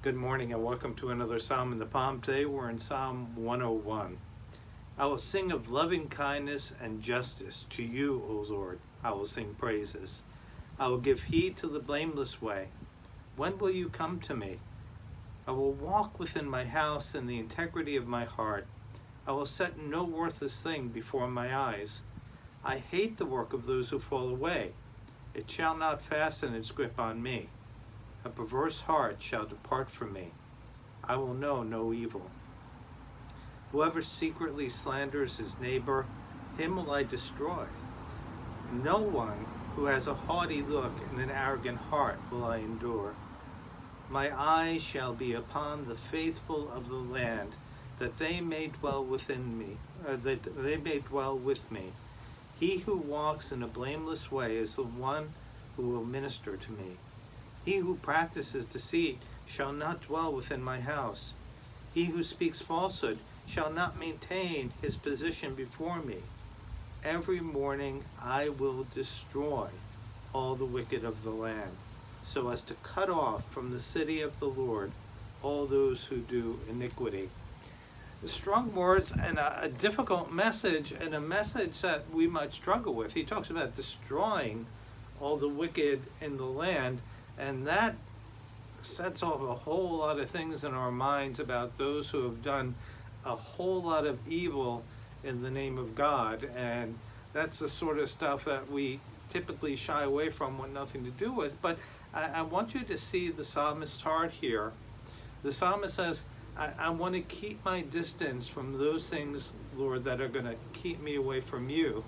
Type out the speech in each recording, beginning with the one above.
Good morning and welcome to another Psalm in the Palm. Today we're in Psalm 101. I will sing of loving kindness and justice to you, O Lord. I will sing praises. I will give heed to the blameless way. When will you come to me? I will walk within my house in the integrity of my heart. I will set no worthless thing before my eyes. I hate the work of those who fall away. It shall not fasten its grip on me. A perverse heart shall depart from me. I will know no evil. Whoever secretly slanders his neighbor, him will I destroy. No one who has a haughty look and an arrogant heart will I endure. My eyes shall be upon the faithful of the land, that they may dwell within me, that they may dwell with me. He who walks in a blameless way is the one who will minister to me. He who practices deceit shall not dwell within my house. He who speaks falsehood shall not maintain his position before me. Every morning I will destroy all the wicked of the land, so as to cut off from the city of the Lord all those who do iniquity. Strong words and a difficult message, and a message that we might struggle with. He talks about destroying all the wicked in the land. And that sets off a whole lot of things in our minds about those who have done a whole lot of evil in the name of God. And that's the sort of stuff that we typically shy away from, want nothing to do with. But I want you to see the psalmist's heart here. The psalmist says, I want to keep my distance from those things, Lord, that are going to keep me away from you.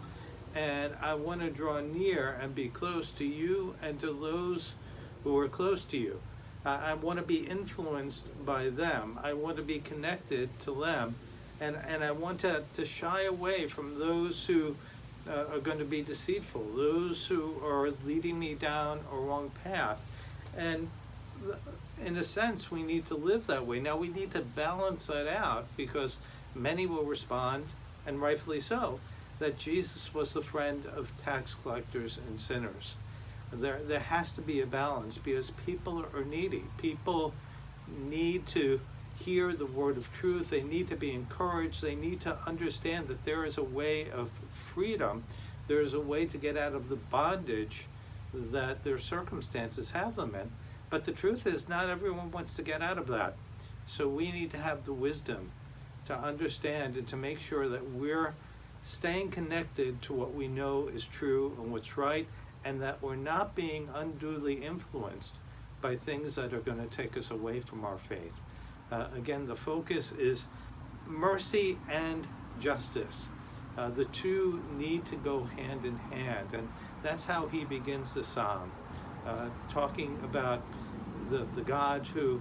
And I want to draw near and be close to you and to those who are close to you. I want to be influenced by them. I want to be connected to them. And I want to shy away from those who are going to be deceitful, those who are leading me down a wrong path. And in a sense, we need to live that way. Now, we need to balance that out, because many will respond, and rightfully so, that Jesus was the friend of tax collectors and sinners. There has to be a balance, because people are needy. People need to hear the word of truth. They need to be encouraged. They need to understand that there is a way of freedom. There is a way to get out of the bondage that their circumstances have them in. But the truth is, not everyone wants to get out of that. So we need to have the wisdom to understand and to make sure that we're staying connected to what we know is true and what's right, and that we're not being unduly influenced by things that are going to take us away from our faith. Again, the focus is mercy and justice. The two need to go hand in hand, and that's how he begins the psalm, talking about the God who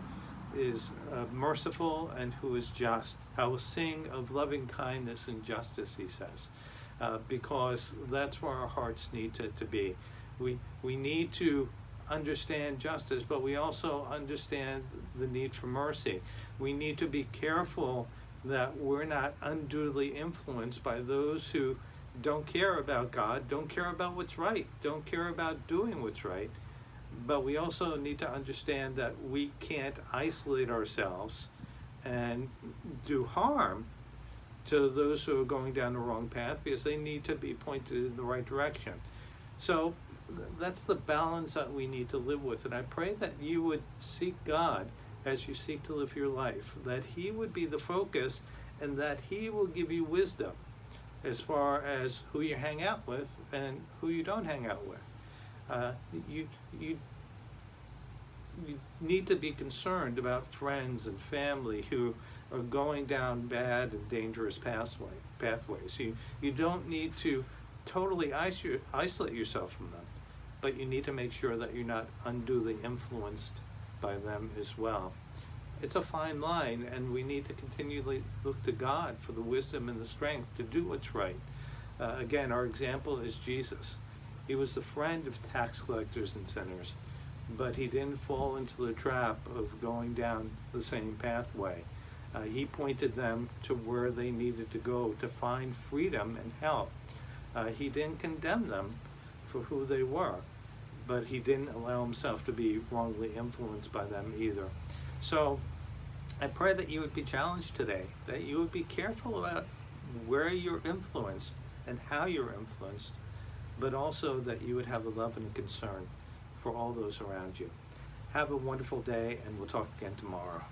is merciful and who is just. I will sing of loving kindness and justice, he says, because that's where our hearts need to be. We need to understand justice, but we also understand the need for mercy. We need to be careful that we're not unduly influenced by those who don't care about God, don't care about what's right, don't care about doing what's right. But we also need to understand that we can't isolate ourselves and do harm to those who are going down the wrong path, because they need to be pointed in the right direction. So that's the balance that we need to live with. And I pray that you would seek God as you seek to live your life, that he would be the focus, and that he will give you wisdom as far as who you hang out with and who you don't hang out with. You need to be concerned about friends and family who are going down bad and dangerous pathways. You don't need to totally isolate yourself from them, but you need to make sure that you're not unduly influenced by them as well. It's a fine line, and we need to continually look to God for the wisdom and the strength to do what's right. Again, our example is Jesus. He was the friend of tax collectors and sinners, but he didn't fall into the trap of going down the same pathway. He pointed them to where they needed to go to find freedom and help. He didn't condemn them for who they were, but he didn't allow himself to be wrongly influenced by them either. So I pray that you would be challenged today, that you would be careful about where you're influenced and how you're influenced, but also that you would have a love and a concern for all those around you. Have a wonderful day, and we'll talk again tomorrow.